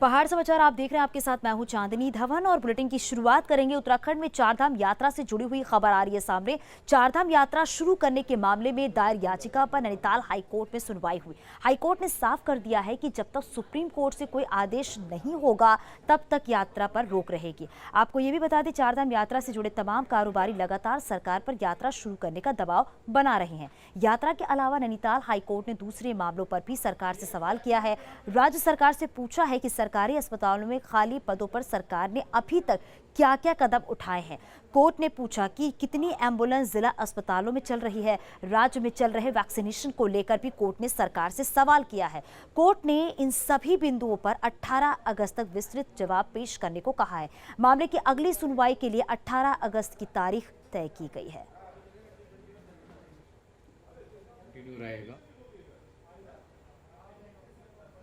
पहाड़ समाचार आप देख रहे हैं, आपके साथ मैं हूं चांदनी धवन और बुलेटिन की शुरुआत करेंगे। उत्तराखंड में चारधाम यात्रा से जुड़ी हुई खबर आ रही है सामने। चारधाम यात्रा शुरू करने के मामले में दायर याचिका पर नैनीताल हाईकोर्ट में सुनवाई हुई। हाईकोर्ट ने साफ कर दिया है कि जब तक सुप्रीम कोर्ट से कोई आदेश नहीं होगा तब तक यात्रा पर रोक रहेगी। आपको ये भी बता दें, चारधाम यात्रा से जुड़े तमाम कारोबारी लगातार सरकार पर यात्रा शुरू करने का दबाव बना रहे हैं। यात्रा के अलावा नैनीताल हाईकोर्ट ने दूसरे मामलों पर भी सरकार से सवाल किया है। राज्य सरकार से पूछा है कि सरकारी अस्पतालों में खाली पदों पर सरकार ने अभी तक क्या क्या कदम उठाए हैं। कोर्ट ने पूछा कि कितनी एम्बुलेंस जिला अस्पतालों में चल रही है। राज्य में चल रहे वैक्सीनेशन को लेकर भी कोर्ट ने सरकार से सवाल किया है। कोर्ट ने इन सभी बिंदुओं पर 18 अगस्त तक विस्तृत जवाब पेश करने को कहा है। मामले की अगली सुनवाई के लिए 18 अगस्त की तारीख तय की गई है।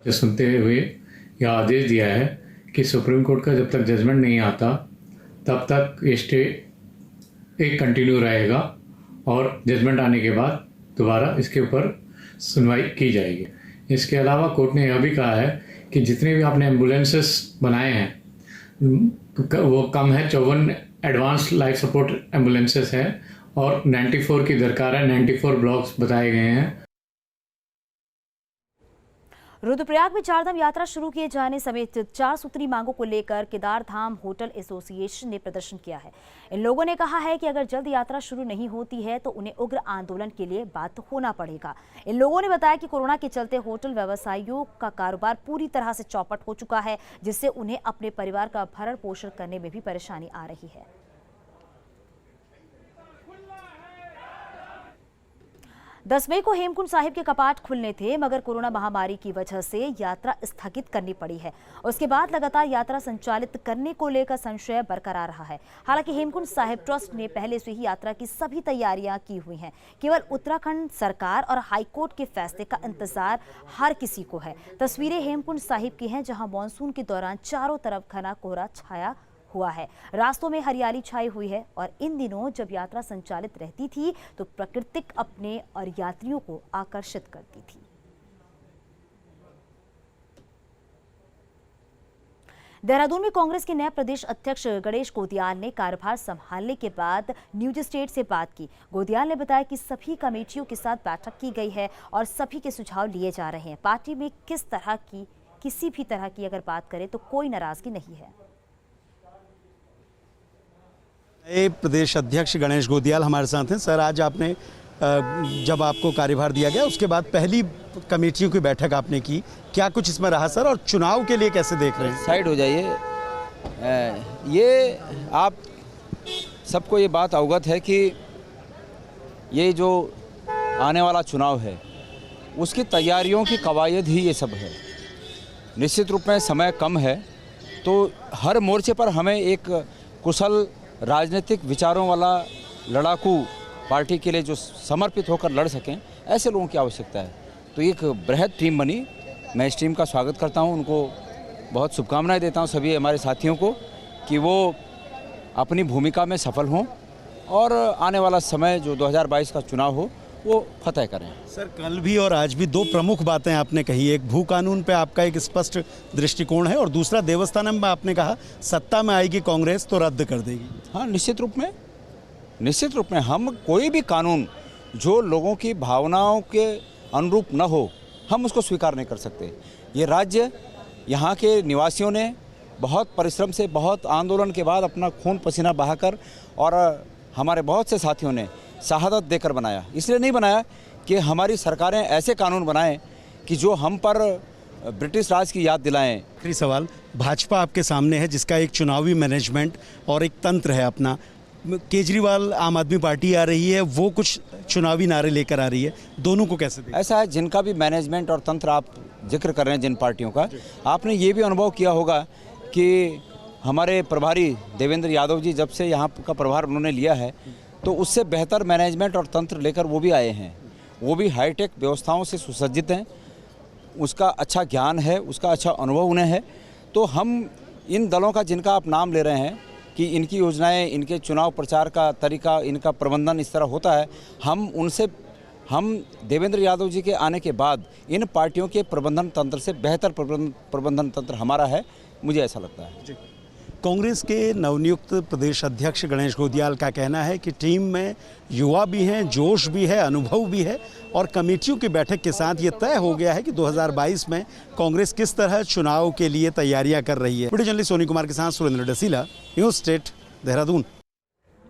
जो सुनते हुए यह आदेश दिया है कि सुप्रीम कोर्ट का जब तक जजमेंट नहीं आता तब तक ये स्टे एक कंटिन्यू रहेगा और जजमेंट आने के बाद दोबारा इसके ऊपर सुनवाई की जाएगी। इसके अलावा कोर्ट ने यह भी कहा है कि जितने भी आपने एम्बुलेंसेस बनाए हैं वो कम है, 54 एडवांस लाइफ सपोर्ट एम्बुलेंसेस है और 94 की दरकार है। 94 ब्लॉक्स बताए गए हैं। रुद्रप्रयाग में चारधाम यात्रा शुरू किए जाने समेत 4 सूत्री मांगों को लेकर केदारधाम होटल एसोसिएशन ने प्रदर्शन किया है। इन लोगों ने कहा है कि अगर जल्द यात्रा शुरू नहीं होती है तो उन्हें उग्र आंदोलन के लिए बाध्य होना पड़ेगा। इन लोगों ने बताया कि कोरोना के चलते होटल व्यवसायियों का कारोबार पूरी तरह से चौपट हो चुका है, जिससे उन्हें अपने परिवार का भरण पोषण करने में भी परेशानी आ रही है। 10 मई को हेमकुंड साहिब के कपाट खुलने थे, मगर कोरोना महामारी की वजह से यात्रा स्थगित करनी पड़ी है। उसके बाद लगातार यात्रा संचालित करने को लेकर संशय बरकरार रहा है। हालांकि हेमकुंड साहिब ट्रस्ट ने पहले से ही यात्रा की सभी तैयारियां की हुई हैं। केवल उत्तराखंड सरकार और हाईकोर्ट के फैसले का इंतजार हर किसी को है। तस्वीरें हेमकुंड साहिब की हैं, जहां मानसून के दौरान चारों तरफ घना कोहरा छाया हुआ है। रास्तों में हरियाली छाई हुई है और इन दिनों जब यात्रा संचालित रहती थी तो प्राकृतिक अपने और यात्रियों को आकर्षित करती थी। देहरादून में कांग्रेस के नए प्रदेश अध्यक्ष गणेश गोदियाल ने कार्यभार संभालने के बाद न्यूज स्टेट से बात की। गोदियाल ने बताया कि सभी कमेटियों के साथ बैठक की गई है और सभी के सुझाव लिए जा रहे हैं। पार्टी में किसी भी तरह की अगर बात करें तो कोई नाराजगी नहीं है। प्रदेश अध्यक्ष गणेश गोदियाल हमारे साथ हैं। सर, आज आपने जब आपको कार्यभार दिया गया उसके बाद पहली कमेटियों की बैठक आपने की, क्या कुछ इसमें रहा सर, और चुनाव के लिए कैसे देख रहे हैं? साइड हो जाइए। ये आप सबको ये बात अवगत है कि ये जो आने वाला चुनाव है उसकी तैयारियों की कवायद ही ये सब है। निश्चित रूप में समय कम है, तो हर मोर्चे पर हमें एक कुशल राजनीतिक विचारों वाला लड़ाकू पार्टी के लिए जो समर्पित होकर लड़ सकें, ऐसे लोगों की आवश्यकता है। तो एक बृहद टीम बनी। मैं इस टीम का स्वागत करता हूं, उनको बहुत शुभकामनाएं देता हूं सभी हमारे साथियों को कि वो अपनी भूमिका में सफल हों और आने वाला समय जो 2022 का चुनाव हो वो फतह करें। सर, कल भी और आज भी दो प्रमुख बातें आपने कही। एक, भू कानून पे आपका एक स्पष्ट दृष्टिकोण है, और दूसरा, देवस्थानम में आपने कहा सत्ता में आएगी कांग्रेस तो रद्द कर देगी। हाँ, निश्चित रूप में हम कोई भी कानून जो लोगों की भावनाओं के अनुरूप न हो, हम उसको स्वीकार नहीं कर सकते। ये राज्य, यहाँ के निवासियों ने बहुत परिश्रम से, बहुत आंदोलन के बाद अपना खून पसीना बहाकर और हमारे बहुत से साथियों ने शहादत देकर बनाया। इसलिए नहीं बनाया कि हमारी सरकारें ऐसे कानून बनाएं कि जो हम पर ब्रिटिश राज की याद दिलाएं। आखिरी सवाल, भाजपा आपके सामने है जिसका एक चुनावी मैनेजमेंट और एक तंत्र है अपना। केजरीवाल आम आदमी पार्टी आ रही है, वो कुछ चुनावी नारे लेकर आ रही है, दोनों को कैसे देखें? ऐसा है, जिनका भी मैनेजमेंट और तंत्र आप जिक्र कर रहे हैं जिन पार्टियों का, आपने ये भी अनुभव किया होगा कि हमारे प्रभारी देवेंद्र यादव जी जब से यहाँ का प्रभार उन्होंने लिया है तो उससे बेहतर मैनेजमेंट और तंत्र लेकर वो भी आए हैं। वो भी हाईटेक व्यवस्थाओं से सुसज्जित हैं, उसका अच्छा ज्ञान है, उसका अच्छा अनुभव उन्हें है। तो हम इन दलों का जिनका आप नाम ले रहे हैं कि इनकी योजनाएं, इनके चुनाव प्रचार का तरीका, इनका प्रबंधन इस तरह होता है, हम हम देवेंद्र यादव जी के आने के बाद इन पार्टियों के प्रबंधन तंत्र से बेहतर प्रबंधन तंत्र हमारा है, मुझे ऐसा लगता है। कांग्रेस के नवनियुक्त प्रदेश अध्यक्ष गणेश गोदियाल का कहना है कि टीम में युवा भी हैं, जोश भी है, अनुभव भी है और कमेटियों की बैठक के साथ ये तय हो गया है कि 2022 में कांग्रेस किस तरह चुनाव के लिए तैयारियां कर रही है। वीडियो जर्नलिस्ट सोनी कुमार के साथ सुरेंद्र डसीला, न्यूज़ स्टेट, देहरादून।